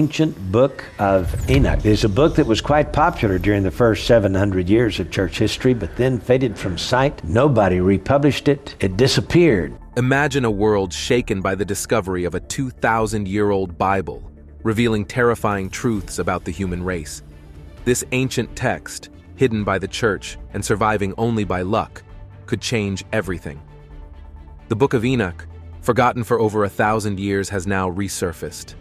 ancient Book of Enoch. It's a book that was quite popular during the first 700 years of church history, but then faded from sight. Nobody republished it. It disappeared. Imagine a world shaken by the discovery of a 2,000-year-old Bible, revealing terrifying truths about the human race. This ancient text, hidden by the church and surviving only by luck, could change everything. The Book of Enoch, forgotten for over 1,000 years, has now resurfaced.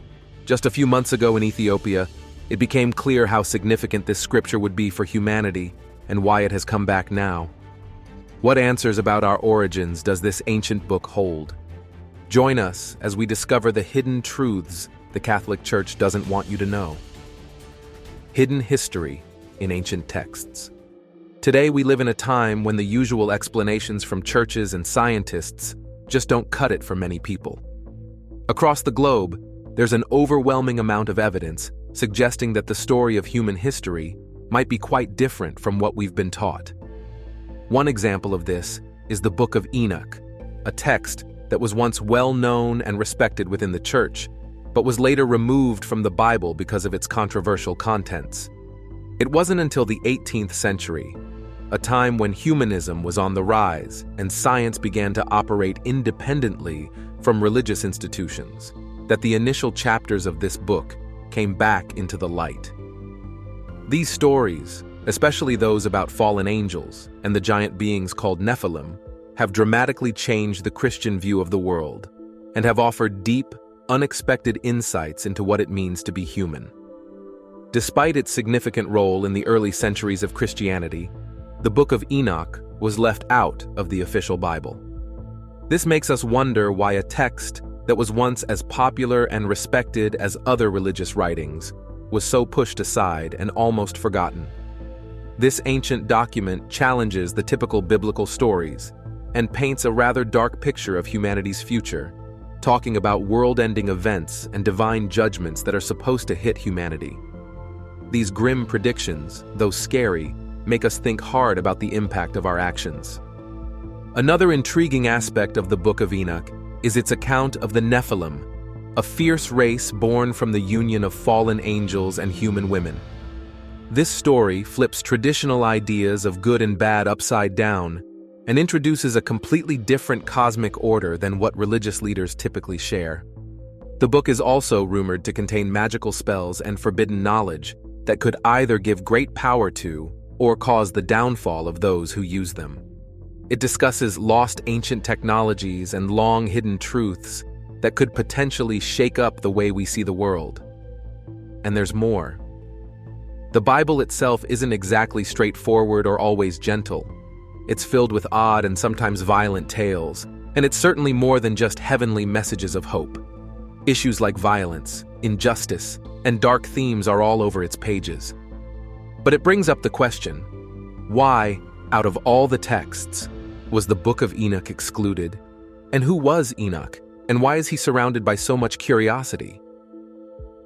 Just a few months ago in Ethiopia, it became clear how significant this scripture would be for humanity and why it has come back now. What answers about our origins does this ancient book hold? Join us as we discover the hidden truths the Catholic Church doesn't want you to know. Hidden history in ancient texts. Today we live in a time when the usual explanations from churches and scientists just don't cut it for many people. Across the globe, there's an overwhelming amount of evidence suggesting that the story of human history might be quite different from what we've been taught. One example of this is the Book of Enoch, a text that was once well known and respected within the church, but was later removed from the Bible because of its controversial contents. It wasn't until the 18th century, a time when humanism was on the rise and science began to operate independently from religious institutions, that the initial chapters of this book came back into the light. These stories, especially those about fallen angels and the giant beings called Nephilim, have dramatically changed the Christian view of the world and have offered deep, unexpected insights into what it means to be human. Despite its significant role in the early centuries of Christianity, the Book of Enoch was left out of the official Bible. This makes us wonder why a text that was once as popular and respected as other religious writings was so pushed aside and almost forgotten. This ancient document challenges the typical biblical stories and paints a rather dark picture of humanity's future, talking about world-ending events and divine judgments that are supposed to hit humanity. These grim predictions, though scary, make us think hard about the impact of our actions. Another intriguing aspect of the Book of Enoch is its account of the Nephilim, a fierce race born from the union of fallen angels and human women. This story flips traditional ideas of good and bad upside down and introduces a completely different cosmic order than what religious leaders typically share. The book is also rumored to contain magical spells and forbidden knowledge that could either give great power to or cause the downfall of those who use them. It discusses lost ancient technologies and long-hidden truths that could potentially shake up the way we see the world. And there's more. The Bible itself isn't exactly straightforward or always gentle. It's filled with odd and sometimes violent tales, and it's certainly more than just heavenly messages of hope. Issues like violence, injustice, and dark themes are all over its pages. But it brings up the question, why, out of all the texts, was the Book of Enoch excluded? And who was Enoch? And why is he surrounded by so much curiosity?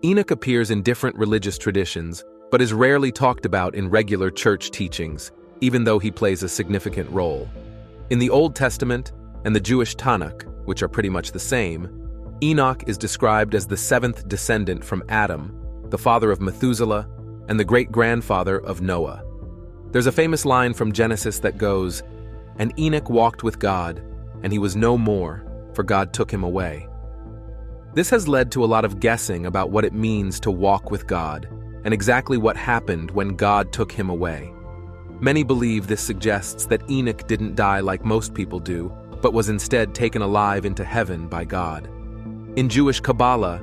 Enoch appears in different religious traditions, but is rarely talked about in regular church teachings, even though he plays a significant role. In the Old Testament and the Jewish Tanakh, which are pretty much the same, Enoch is described as the seventh descendant from Adam, the father of Methuselah, and the great-grandfather of Noah. There's a famous line from Genesis that goes, "And Enoch walked with God, and he was no more, for God took him away." This has led to a lot of guessing about what it means to walk with God, and exactly what happened when God took him away. Many believe this suggests that Enoch didn't die like most people do, but was instead taken alive into heaven by God. In Jewish Kabbalah,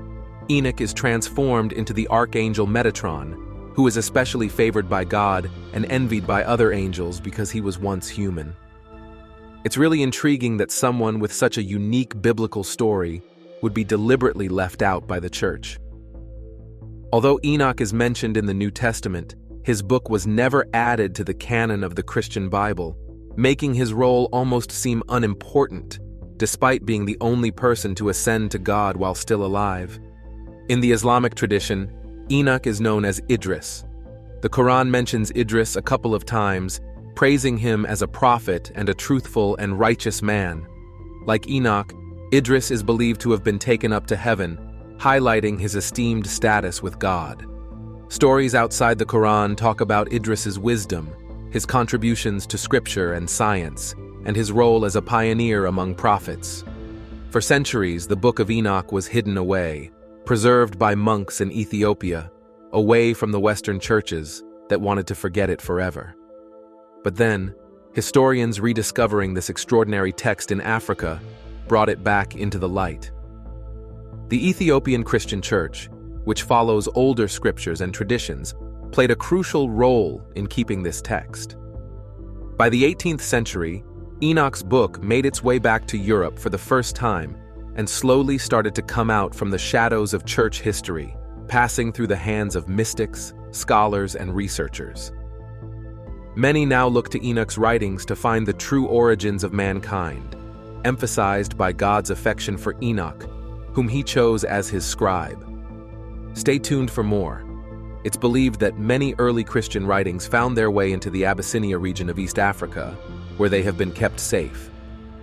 Enoch is transformed into the archangel Metatron, who is especially favored by God and envied by other angels because he was once human. It's really intriguing that someone with such a unique biblical story would be deliberately left out by the church. Although Enoch is mentioned in the New Testament, his book was never added to the canon of the Christian Bible, making his role almost seem unimportant, despite being the only person to ascend to God while still alive. In the Islamic tradition, Enoch is known as Idris. The Quran mentions Idris a couple of times, praising him as a prophet and a truthful and righteous man. Like Enoch, Idris is believed to have been taken up to heaven, highlighting his esteemed status with God. Stories outside the Quran talk about Idris's wisdom, his contributions to scripture and science, and his role as a pioneer among prophets. For centuries, the Book of Enoch was hidden away, preserved by monks in Ethiopia, away from the Western churches that wanted to forget it forever. But then, historians rediscovering this extraordinary text in Africa brought it back into the light. The Ethiopian Christian Church, which follows older scriptures and traditions, played a crucial role in keeping this text. By the 18th century, Enoch's book made its way back to Europe for the first time and slowly started to come out from the shadows of church history, passing through the hands of mystics, scholars, and researchers. Many now look to Enoch's writings to find the true origins of mankind, emphasized by God's affection for Enoch, whom he chose as his scribe. Stay tuned for more. It's believed that many early Christian writings found their way into the Abyssinia region of East Africa, where they have been kept safe.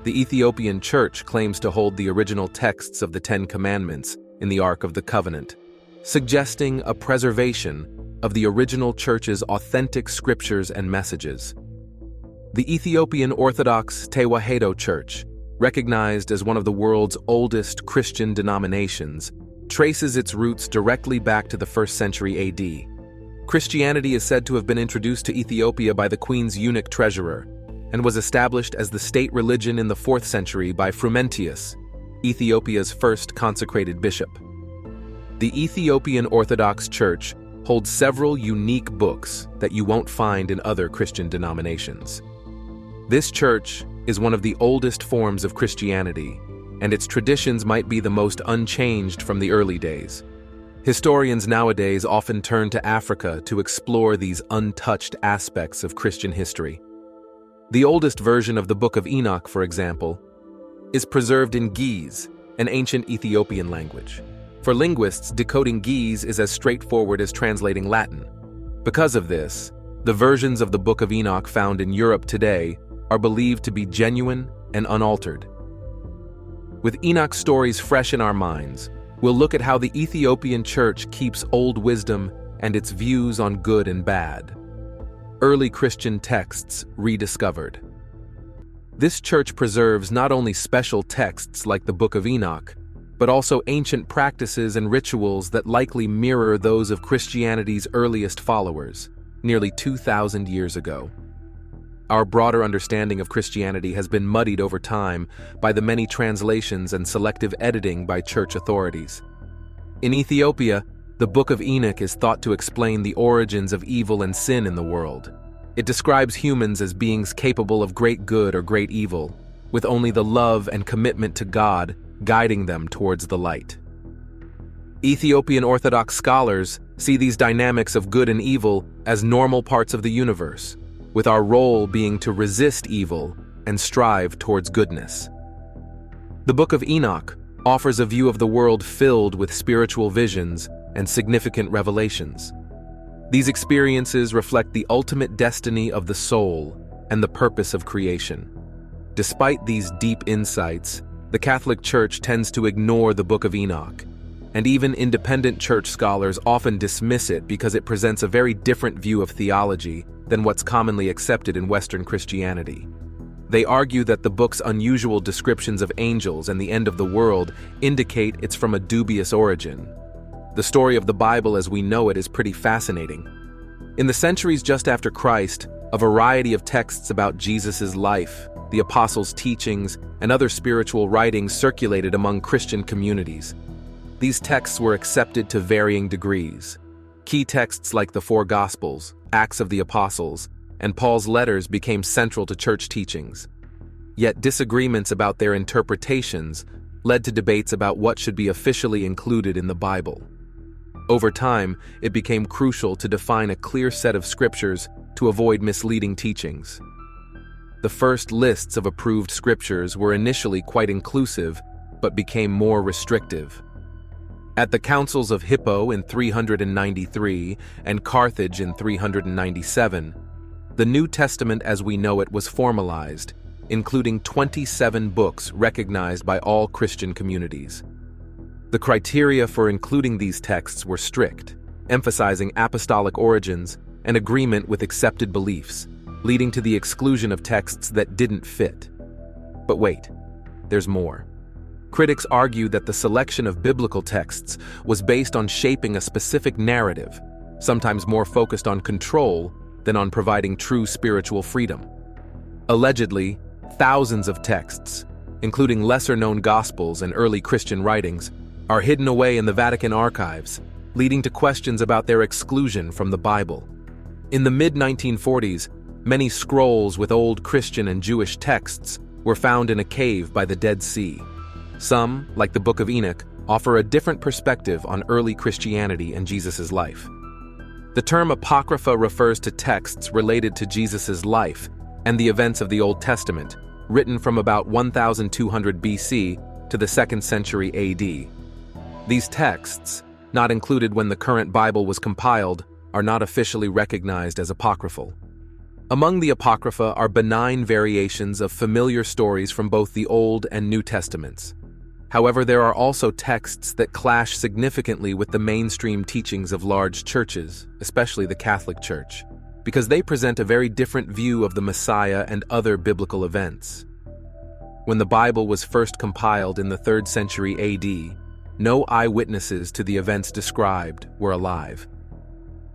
The Ethiopian Church claims to hold the original texts of the Ten Commandments in the Ark of the Covenant, suggesting a preservation of the original church's authentic scriptures and messages. The Ethiopian Orthodox Tewahedo Church, recognized as one of the world's oldest Christian denominations, traces its roots directly back to the 1st century AD. Christianity is said to have been introduced to Ethiopia by the queen's eunuch treasurer, and was established as the state religion in the 4th century by Frumentius, Ethiopia's first consecrated bishop. The Ethiopian Orthodox Church holds several unique books that you won't find in other Christian denominations. This church is one of the oldest forms of Christianity, and its traditions might be the most unchanged from the early days. Historians nowadays often turn to Africa to explore these untouched aspects of Christian history. The oldest version of the Book of Enoch, for example, is preserved in Ge'ez, an ancient Ethiopian language. For linguists, decoding Ge'ez is as straightforward as translating Latin. Because of this, the versions of the Book of Enoch found in Europe today are believed to be genuine and unaltered. With Enoch's stories fresh in our minds, we'll look at how the Ethiopian Church keeps old wisdom and its views on good and bad. Early Christian texts rediscovered. This church preserves not only special texts like the Book of Enoch, but also ancient practices and rituals that likely mirror those of Christianity's earliest followers, nearly 2,000 years ago. Our broader understanding of Christianity has been muddied over time by the many translations and selective editing by church authorities. In Ethiopia, the Book of Enoch is thought to explain the origins of evil and sin in the world. It describes humans as beings capable of great good or great evil, with only the love and commitment to God guiding them towards the light. Ethiopian Orthodox scholars see these dynamics of good and evil as normal parts of the universe, with our role being to resist evil and strive towards goodness. The Book of Enoch offers a view of the world filled with spiritual visions and significant revelations. These experiences reflect the ultimate destiny of the soul and the purpose of creation. Despite these deep insights, the Catholic Church tends to ignore the Book of Enoch, and even independent church scholars often dismiss it because it presents a very different view of theology than what's commonly accepted in Western Christianity. They argue that the book's unusual descriptions of angels and the end of the world indicate it's from a dubious origin. The story of the Bible as we know it is pretty fascinating. In the centuries just after Christ, a variety of texts about Jesus' life, the apostles' teachings, and other spiritual writings circulated among Christian communities. These texts were accepted to varying degrees. Key texts like the four Gospels, Acts of the Apostles, and Paul's letters became central to church teachings. Yet disagreements about their interpretations led to debates about what should be officially included in the Bible. Over time, it became crucial to define a clear set of scriptures to avoid misleading teachings. The first lists of approved scriptures were initially quite inclusive, but became more restrictive. At the councils of Hippo in 393 and Carthage in 397, the New Testament as we know it was formalized, including 27 books recognized by all Christian communities. The criteria for including these texts were strict, emphasizing apostolic origins and agreement with accepted beliefs, leading to the exclusion of texts that didn't fit. But wait, there's more. Critics argue that the selection of biblical texts was based on shaping a specific narrative, sometimes more focused on control than on providing true spiritual freedom. Allegedly, thousands of texts, including lesser-known Gospels and early Christian writings, are hidden away in the Vatican archives, leading to questions about their exclusion from the Bible. In the mid-1940s, many scrolls with old Christian and Jewish texts were found in a cave by the Dead Sea. Some, like the Book of Enoch, offer a different perspective on early Christianity and Jesus' life. The term Apocrypha refers to texts related to Jesus' life and the events of the Old Testament, written from about 1200 BC to the 2nd century AD. These texts, not included when the current Bible was compiled, are not officially recognized as apocryphal. Among the Apocrypha are benign variations of familiar stories from both the Old and New Testaments. However, there are also texts that clash significantly with the mainstream teachings of large churches, especially the Catholic Church, because they present a very different view of the Messiah and other biblical events. When the Bible was first compiled in the 3rd century AD, no eyewitnesses to the events described were alive.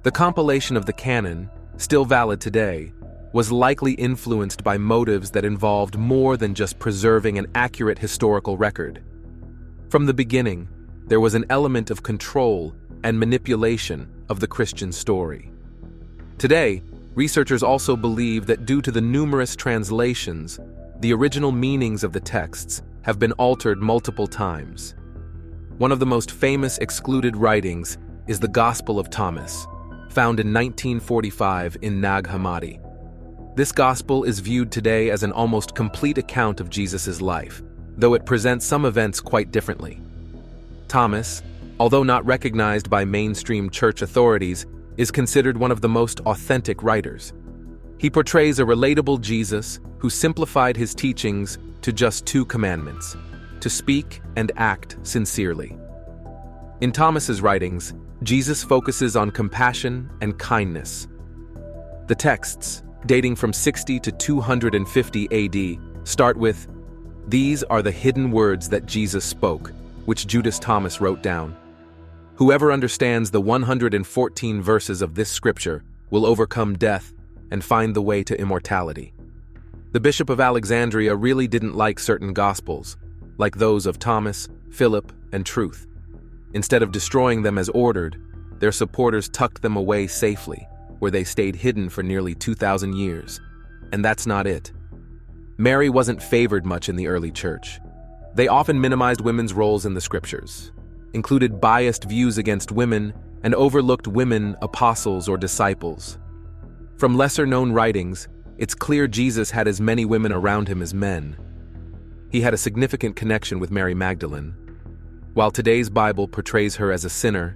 The compilation of the canon, still valid today, was likely influenced by motives that involved more than just preserving an accurate historical record. From the beginning, there was an element of control and manipulation of the Christian story. Today, researchers also believe that due to the numerous translations, the original meanings of the texts have been altered multiple times. One of the most famous excluded writings is the Gospel of Thomas, found in 1945 in Nag Hammadi. This gospel is viewed today as an almost complete account of Jesus' life, though it presents some events quite differently. Thomas, although not recognized by mainstream church authorities, is considered one of the most authentic writers. He portrays a relatable Jesus who simplified his teachings to just 2 commandments: to speak and act sincerely. In Thomas's writings, Jesus focuses on compassion and kindness. The texts, dating from 60 to 250 AD, start with, "These are the hidden words that Jesus spoke, which Judas Thomas wrote down. Whoever understands the 114 verses of this scripture will overcome death and find the way to immortality." The Bishop of Alexandria really didn't like certain Gospels, like those of Thomas, Philip, and Truth. Instead of destroying them as ordered, their supporters tucked them away safely, where they stayed hidden for nearly 2,000 years. And that's not it. Mary wasn't favored much in the early church. They often minimized women's roles in the scriptures, included biased views against women, and overlooked women apostles or disciples. From lesser-known writings, it's clear Jesus had as many women around him as men. He had a significant connection with Mary Magdalene. While today's Bible portrays her as a sinner,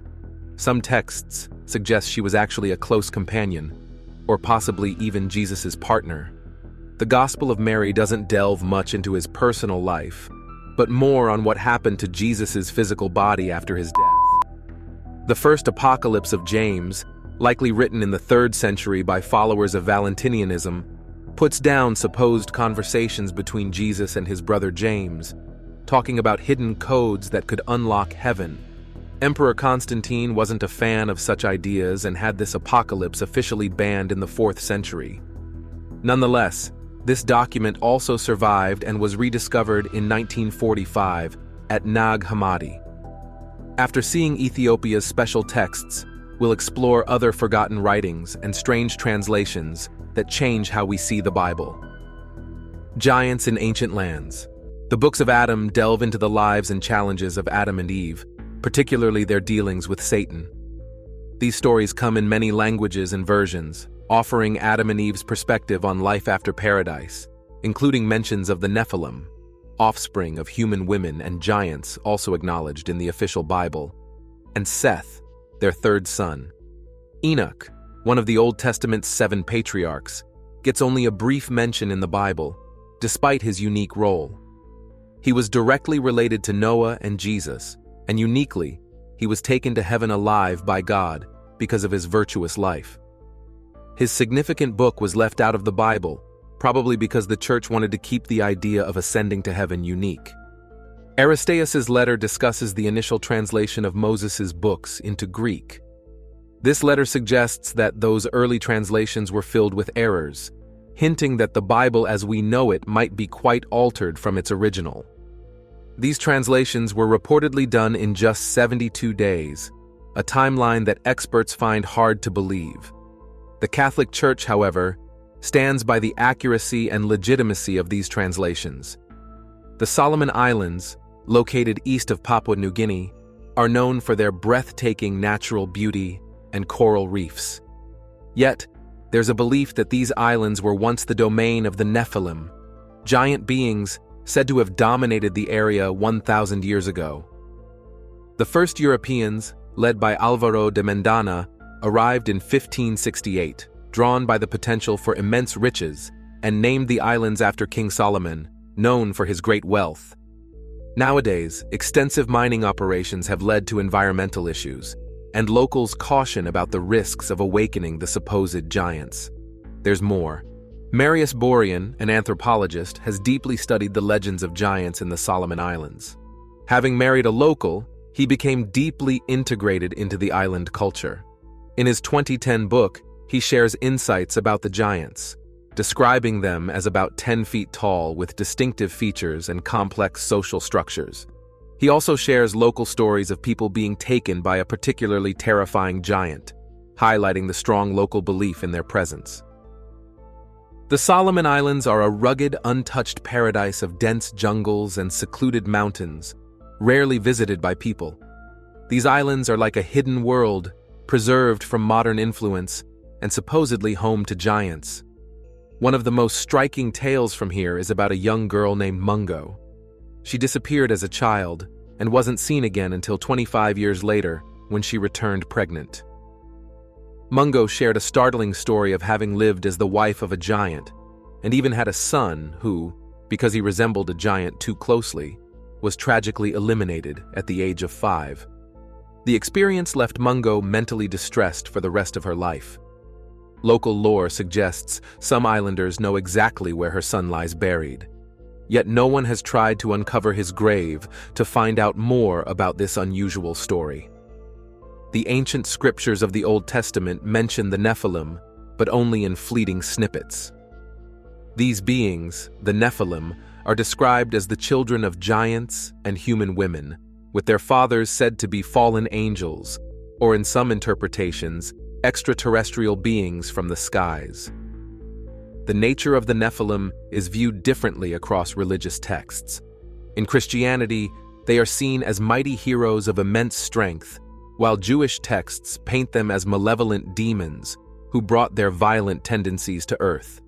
some texts suggest she was actually a close companion, or possibly even Jesus' partner. The Gospel of Mary doesn't delve much into his personal life, but more on what happened to Jesus' physical body after his death. The first apocalypse of James, likely written in the 3rd century by followers of Valentinianism, puts down supposed conversations between Jesus and his brother James, talking about hidden codes that could unlock heaven. Emperor Constantine wasn't a fan of such ideas and had this apocalypse officially banned in the 4th century. Nonetheless, this document also survived and was rediscovered in 1945 at Nag Hammadi. After seeing Ethiopia's special texts, we'll explore other forgotten writings and strange translations that change how we see the Bible. Giants in ancient lands. The books of Adam delve into the lives and challenges of Adam and Eve, particularly their dealings with Satan. These stories come in many languages and versions, offering Adam and Eve's perspective on life after paradise, including mentions of the Nephilim, offspring of human women and giants also acknowledged in the official Bible, and Seth, their 3rd son. Enoch, one of the Old Testament's 7 patriarchs, gets only a brief mention in the Bible, despite his unique role. He was directly related to Noah and Jesus, and uniquely, he was taken to heaven alive by God because of his virtuous life. His significant book was left out of the Bible, probably because the church wanted to keep the idea of ascending to heaven unique. Aristeas's letter discusses the initial translation of Moses's books into Greek. This letter suggests that those early translations were filled with errors, hinting that the Bible as we know it might be quite altered from its original. These translations were reportedly done in just 72 days, a timeline that experts find hard to believe. The Catholic Church, however, stands by the accuracy and legitimacy of these translations. The Solomon Islands, located east of Papua New Guinea, are known for their breathtaking natural beauty and coral reefs. Yet, there's a belief that these islands were once the domain of the Nephilim, giant beings said to have dominated the area 1,000 years ago. The first Europeans, led by Alvaro de Mendana, arrived in 1568, drawn by the potential for immense riches, and named the islands after King Solomon, known for his great wealth. Nowadays, extensive mining operations have led to environmental issues, and locals caution about the risks of awakening the supposed giants. There's more. Marius Borean, an anthropologist, has deeply studied the legends of giants in the Solomon Islands. Having married a local, he became deeply integrated into the island culture. In his 2010 book, he shares insights about the giants, describing them as about 10 feet tall with distinctive features and complex social structures. He also shares local stories of people being taken by a particularly terrifying giant, highlighting the strong local belief in their presence. The Solomon Islands are a rugged, untouched paradise of dense jungles and secluded mountains, rarely visited by people. These islands are like a hidden world, preserved from modern influence and supposedly home to giants. One of the most striking tales from here is about a young girl named Mungo. She disappeared as a child and wasn't seen again until 25 years later when she returned pregnant. Mungo shared a startling story of having lived as the wife of a giant, and even had a son who, because he resembled a giant too closely, was tragically eliminated at the age of 5. The experience left Mungo mentally distressed for the rest of her life. Local lore suggests some islanders know exactly where her son lies buried. Yet no one has tried to uncover his grave to find out more about this unusual story. The ancient scriptures of the Old Testament mention the Nephilim, but only in fleeting snippets. These beings, the Nephilim, are described as the children of giants and human women, with their fathers said to be fallen angels, or in some interpretations, extraterrestrial beings from the skies. The nature of the Nephilim is viewed differently across religious texts. In Christianity, they are seen as mighty heroes of immense strength, while Jewish texts paint them as malevolent demons who brought their violent tendencies to earth.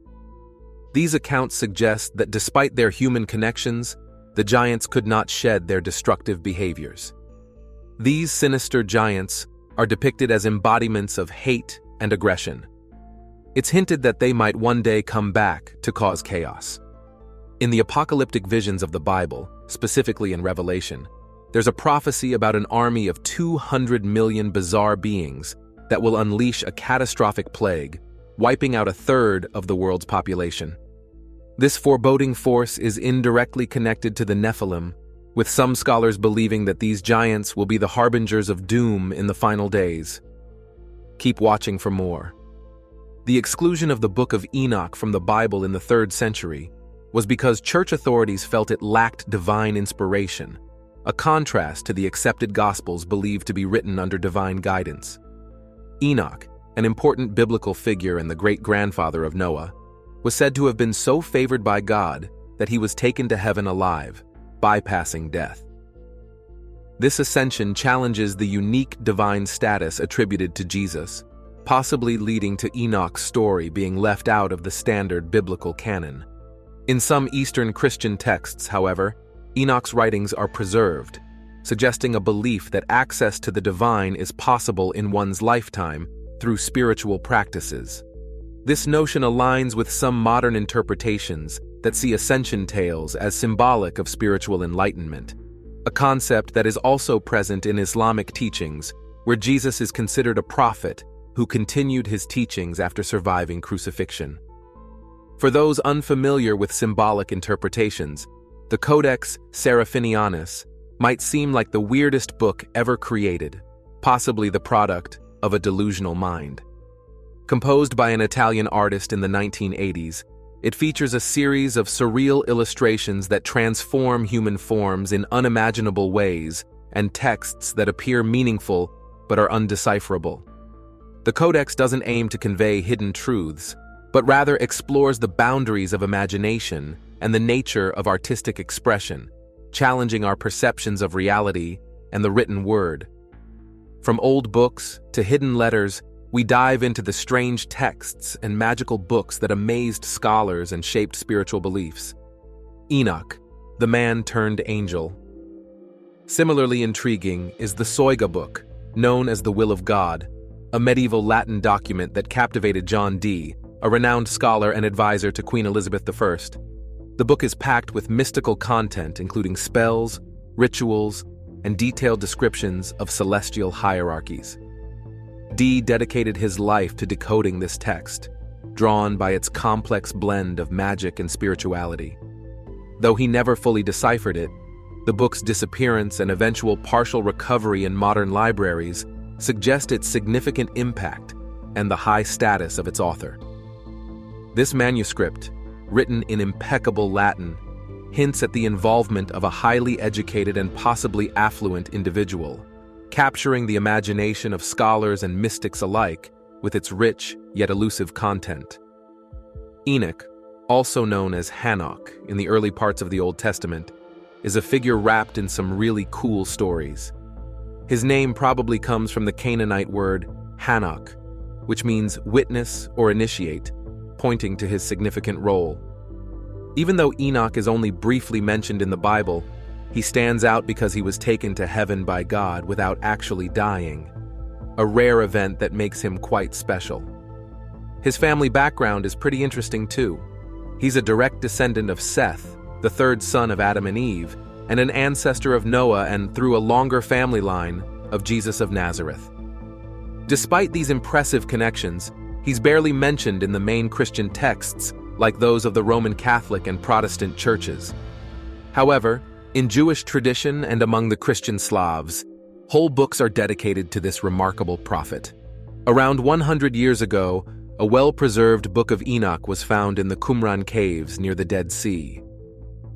These accounts suggest that despite their human connections, the giants could not shed their destructive behaviors. These sinister giants are depicted as embodiments of hate and aggression. It's hinted that they might one day come back to cause chaos. In the apocalyptic visions of the Bible, specifically in Revelation, there's a prophecy about an army of 200 million bizarre beings that will unleash a catastrophic plague, wiping out a third of the world's population. This foreboding force is indirectly connected to the Nephilim, with some scholars believing that these giants will be the harbingers of doom in the final days. Keep watching for more. The exclusion of the Book of Enoch from the Bible in the 3rd century was because church authorities felt it lacked divine inspiration, a contrast to the accepted Gospels believed to be written under divine guidance. Enoch, an important biblical figure and the great-grandfather of Noah, was said to have been so favored by God that he was taken to heaven alive, bypassing death. This ascension challenges the unique divine status attributed to Jesus, possibly leading to Enoch's story being left out of the standard biblical canon. In some Eastern Christian texts, however, Enoch's writings are preserved, suggesting a belief that access to the divine is possible in one's lifetime through spiritual practices. This notion aligns with some modern interpretations that see ascension tales as symbolic of spiritual enlightenment. a concept that is also present in Islamic teachings, where Jesus is considered a prophet who continued his teachings after surviving crucifixion. For those unfamiliar with symbolic interpretations, the Codex Seraphinianus might seem like the weirdest book ever created, possibly the product of a delusional mind. Composed by an Italian artist in the 1980s, it features a series of surreal illustrations that transform human forms in unimaginable ways and texts that appear meaningful but are undecipherable. The Codex doesn't aim to convey hidden truths, but rather explores the boundaries of imagination and the nature of artistic expression, challenging our perceptions of reality and the written word. From old books to hidden letters, we dive into the strange texts and magical books that amazed scholars and shaped spiritual beliefs. Enoch, the man turned angel. Similarly intriguing is the Soiga book, known as the Will of God, a medieval Latin document that captivated John Dee, a renowned scholar and advisor to Queen Elizabeth I. The book is packed with mystical content, including spells, rituals, and detailed descriptions of celestial hierarchies. Dee dedicated his life to decoding this text, drawn by its complex blend of magic and spirituality. Though he never fully deciphered it, the book's disappearance and eventual partial recovery in modern libraries suggest its significant impact and the high status of its author. This manuscript, written in impeccable Latin, hints at the involvement of a highly educated and possibly affluent individual, capturing the imagination of scholars and mystics alike with its rich yet elusive content. Enoch, also known as Hanok in the early parts of the Old Testament, is a figure wrapped in some really cool stories. His name probably comes from the Canaanite word Hanok, which means witness or initiate, pointing to his significant role. Even though Enoch is only briefly mentioned in the Bible, he stands out because he was taken to heaven by God without actually dying, a rare event that makes him quite special. His family background is pretty interesting too. He's a direct descendant of Seth, the third son of Adam and Eve, and an ancestor of Noah and, through a longer family line, of Jesus of Nazareth. Despite these impressive connections, he's barely mentioned in the main Christian texts like those of the Roman Catholic and Protestant churches. However, in Jewish tradition and among the Christian Slavs, whole books are dedicated to this remarkable prophet. Around 100 years ago, a well-preserved Book of Enoch was found in the Qumran caves near the Dead Sea.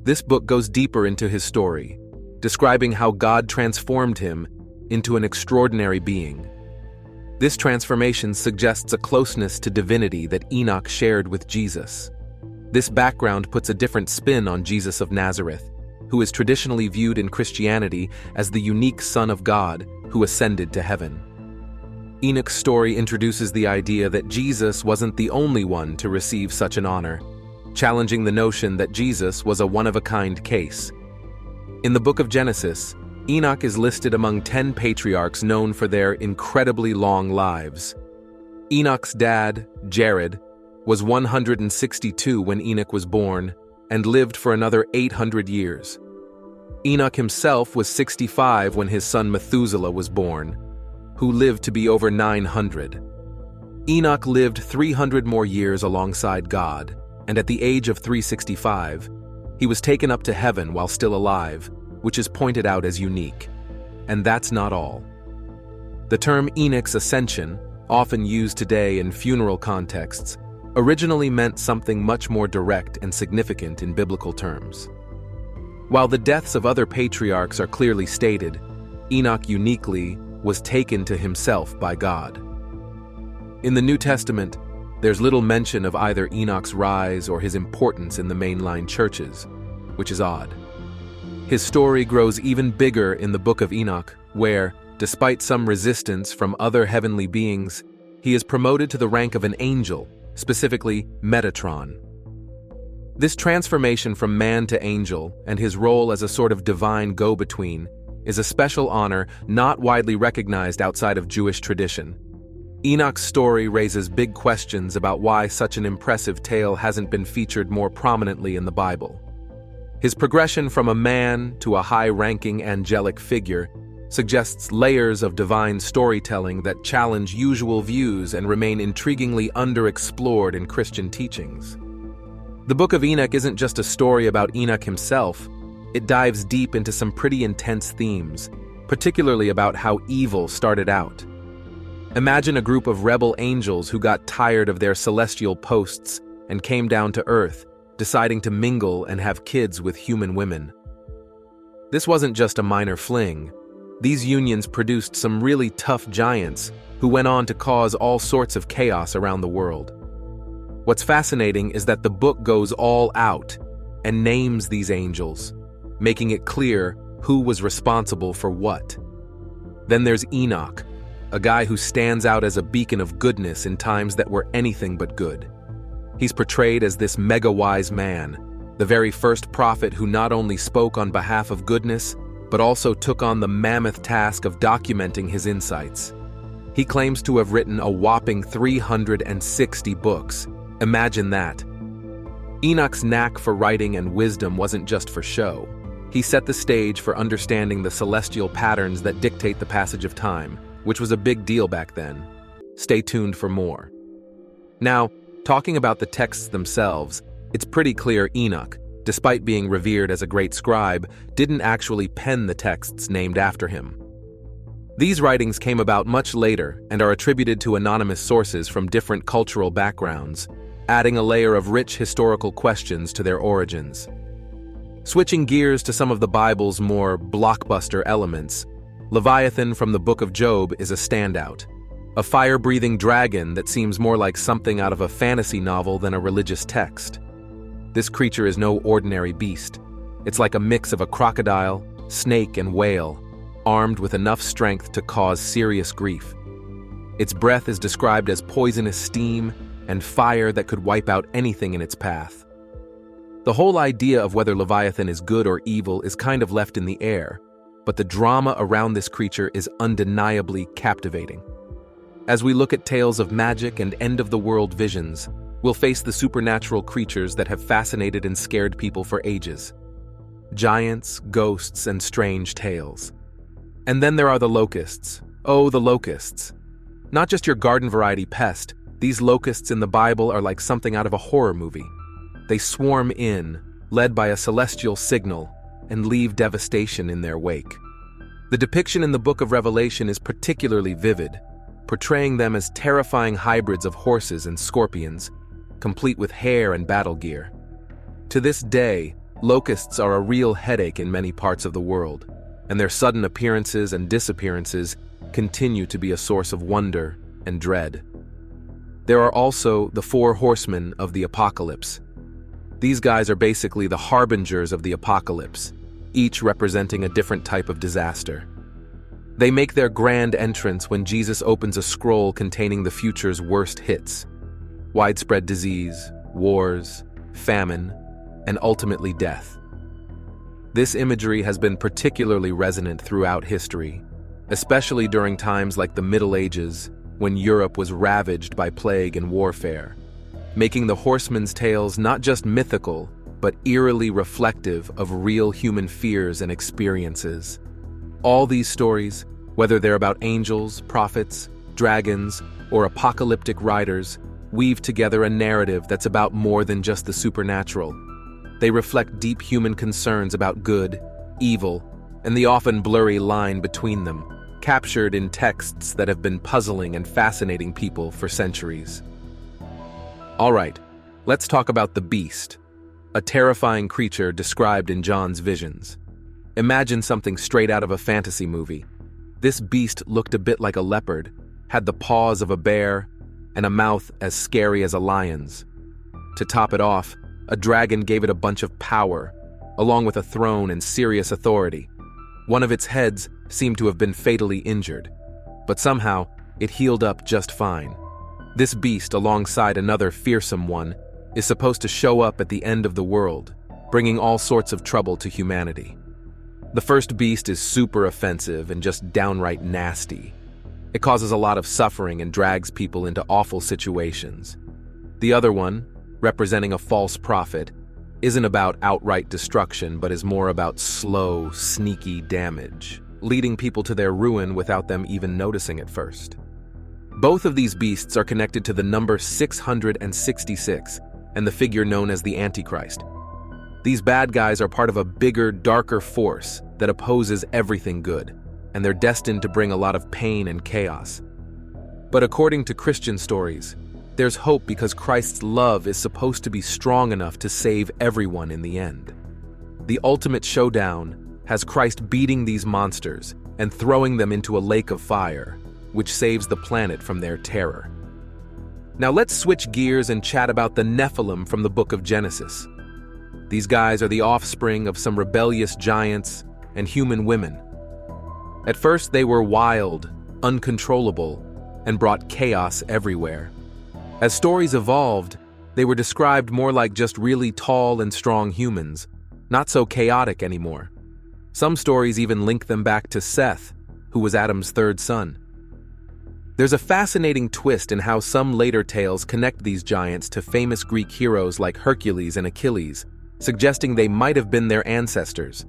This book goes deeper into his story, describing how God transformed him into an extraordinary being. This transformation suggests a closeness to divinity that Enoch shared with Jesus. This background puts a different spin on Jesus of Nazareth, who is traditionally viewed in Christianity as the unique Son of God who ascended to heaven. Enoch's story introduces the idea that Jesus wasn't the only one to receive such an honor, challenging the notion that Jesus was a one-of-a-kind case. In the book of Genesis, Enoch is listed among 10 patriarchs known for their incredibly long lives. Enoch's dad, Jared, was 162 when Enoch was born and lived for another 800 years. Enoch himself was 65 when his son Methuselah was born, who lived to be over 900. Enoch lived 300 more years alongside God, and at the age of 365, he was taken up to heaven while still alive, which is pointed out as unique. And that's not all. The term Enoch's ascension, often used today in funeral contexts, originally meant something much more direct and significant in biblical terms. While the deaths of other patriarchs are clearly stated, Enoch uniquely was taken to himself by God. In the New Testament, there's little mention of either Enoch's rise or his importance in the mainline churches, which is odd. His story grows even bigger in the Book of Enoch, where, despite some resistance from other heavenly beings, he is promoted to the rank of an angel, specifically Metatron. This transformation from man to angel and his role as a sort of divine go-between is a special honor not widely recognized outside of Jewish tradition. Enoch's story raises big questions about why such an impressive tale hasn't been featured more prominently in the Bible. His progression from a man to a high-ranking angelic figure suggests layers of divine storytelling that challenge usual views and remain intriguingly underexplored in Christian teachings. The Book of Enoch isn't just a story about Enoch himself. It dives deep into some pretty intense themes, particularly about how evil started out. Imagine a group of rebel angels who got tired of their celestial posts and came down to Earth, deciding to mingle and have kids with human women. This wasn't just a minor fling. These unions produced some really tough giants who went on to cause all sorts of chaos around the world. What's fascinating is that the book goes all out and names these angels, making it clear who was responsible for what. Then there's Enoch, a guy who stands out as a beacon of goodness in times that were anything but good. He's portrayed as this mega-wise man, the very first prophet who not only spoke on behalf of goodness, but also took on the mammoth task of documenting his insights. He claims to have written a whopping 360 books. Imagine that. Enoch's knack for writing and wisdom wasn't just for show. He set the stage for understanding the celestial patterns that dictate the passage of time, which was a big deal back then. Stay tuned for more. Now, talking about the texts themselves, it's pretty clear Enoch, despite being revered as a great scribe, didn't actually pen the texts named after him. These writings came about much later and are attributed to anonymous sources from different cultural backgrounds, adding a layer of rich historical questions to their origins. Switching gears to some of the Bible's more blockbuster elements, Leviathan from the Book of Job is a standout. A fire-breathing dragon that seems more like something out of a fantasy novel than a religious text. This creature is no ordinary beast. It's like a mix of a crocodile, snake, and whale, armed with enough strength to cause serious grief. Its breath is described as poisonous steam and fire that could wipe out anything in its path. The whole idea of whether Leviathan is good or evil is kind of left in the air, but the drama around this creature is undeniably captivating. As we look at tales of magic and end-of-the-world visions, we'll face the supernatural creatures that have fascinated and scared people for ages. Giants, ghosts, and strange tales. And then there are the locusts. Oh, the locusts. Not just your garden-variety pest, these locusts in the Bible are like something out of a horror movie. They swarm in, led by a celestial signal, and leave devastation in their wake. The depiction in the Book of Revelation is particularly vivid, portraying them as terrifying hybrids of horses and scorpions, complete with hair and battle gear. To this day, locusts are a real headache in many parts of the world, and their sudden appearances and disappearances continue to be a source of wonder and dread. There are also the 4 horsemen of the apocalypse. These guys are basically the harbingers of the apocalypse, each representing a different type of disaster. They make their grand entrance when Jesus opens a scroll containing the future's worst hits: widespread disease, wars, famine, and ultimately death. This imagery has been particularly resonant throughout history, especially during times like the Middle Ages, when Europe was ravaged by plague and warfare, making the horsemen's tales not just mythical, but eerily reflective of real human fears and experiences. All these stories, whether they're about angels, prophets, dragons, or apocalyptic riders, weave together a narrative that's about more than just the supernatural. They reflect deep human concerns about good, evil, and the often blurry line between them, captured in texts that have been puzzling and fascinating people for centuries. All right, let's talk about the beast, a terrifying creature described in John's visions. Imagine something straight out of a fantasy movie. This beast looked a bit like a leopard, had the paws of a bear, and a mouth as scary as a lion's. To top it off, a dragon gave it a bunch of power, along with a throne and serious authority. One of its heads seemed to have been fatally injured, but somehow it healed up just fine. This beast, alongside another fearsome one, is supposed to show up at the end of the world, bringing all sorts of trouble to humanity. The first beast is super offensive and just downright nasty. It causes a lot of suffering and drags people into awful situations. The other one, representing a false prophet, isn't about outright destruction, but is more about slow, sneaky damage, leading people to their ruin without them even noticing at first. Both of these beasts are connected to the number 666 and the figure known as the Antichrist. These bad guys are part of a bigger, darker force that opposes everything good, and they're destined to bring a lot of pain and chaos. But according to Christian stories, there's hope because Christ's love is supposed to be strong enough to save everyone in the end. The ultimate showdown has Christ beating these monsters and throwing them into a lake of fire, which saves the planet from their terror. Now let's switch gears and chat about the Nephilim from the Book of Genesis. These guys are the offspring of some rebellious giants and human women. At first, they were wild, uncontrollable, and brought chaos everywhere. As stories evolved, they were described more like just really tall and strong humans, not so chaotic anymore. Some stories even link them back to Seth, who was Adam's third son. There's a fascinating twist in how some later tales connect these giants to famous Greek heroes like Hercules and Achilles, suggesting they might have been their ancestors.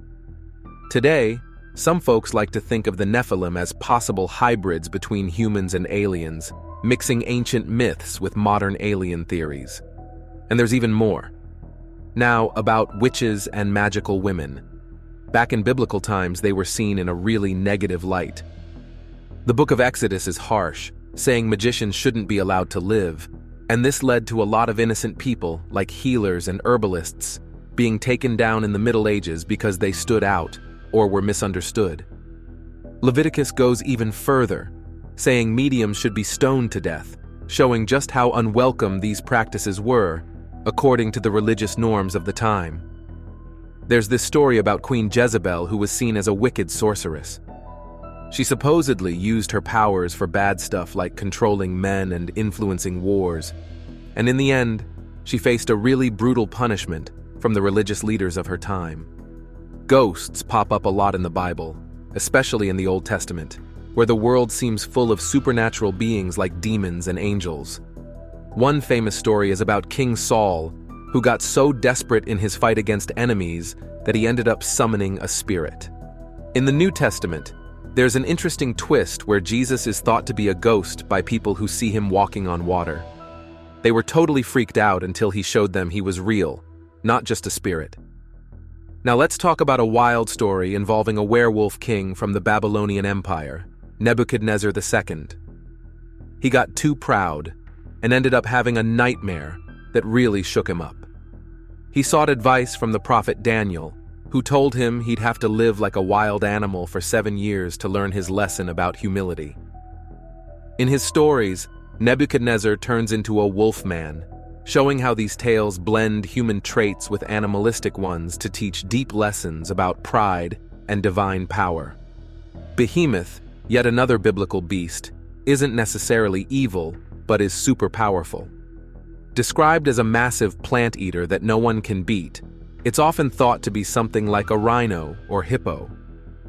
Today, some folks like to think of the Nephilim as possible hybrids between humans and aliens, mixing ancient myths with modern alien theories. And there's even more. Now, about witches and magical women. Back in biblical times, they were seen in a really negative light. The Book of Exodus is harsh, saying magicians shouldn't be allowed to live, and this led to a lot of innocent people, like healers and herbalists, being taken down in the Middle Ages because they stood out or were misunderstood. Leviticus goes even further, saying mediums should be stoned to death, showing just how unwelcome these practices were, according to the religious norms of the time. There's this story about Queen Jezebel, who was seen as a wicked sorceress. She supposedly used her powers for bad stuff like controlling men and influencing wars, and in the end, she faced a really brutal punishment from the religious leaders of her time. Ghosts pop up a lot in the Bible, especially in the Old Testament, where the world seems full of supernatural beings like demons and angels. One famous story is about King Saul, who got so desperate in his fight against enemies that he ended up summoning a spirit. In the New Testament, there's an interesting twist where Jesus is thought to be a ghost by people who see him walking on water. They were totally freaked out until he showed them he was real, not just a spirit. Now let's talk about a wild story involving a werewolf king from the Babylonian Empire, Nebuchadnezzar II. He got too proud and ended up having a nightmare that really shook him up. He sought advice from the prophet Daniel, who told him he'd have to live like a wild animal for 7 years to learn his lesson about humility. In his stories, Nebuchadnezzar turns into a wolf man, showing how these tales blend human traits with animalistic ones to teach deep lessons about pride and divine power. Behemoth, yet another biblical beast, isn't necessarily evil, but is super powerful. Described as a massive plant eater that no one can beat, it's often thought to be something like a rhino or hippo.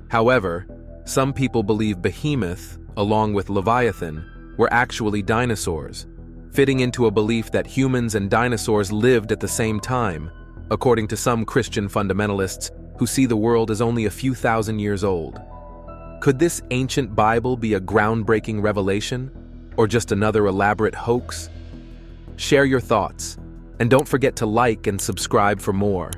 However, some people believe Behemoth, along with Leviathan, were actually dinosaurs, fitting into a belief that humans and dinosaurs lived at the same time, according to some Christian fundamentalists who see the world as only a few thousand years old. Could this ancient Bible be a groundbreaking revelation, or just another elaborate hoax? Share your thoughts, and don't forget to like and subscribe for more.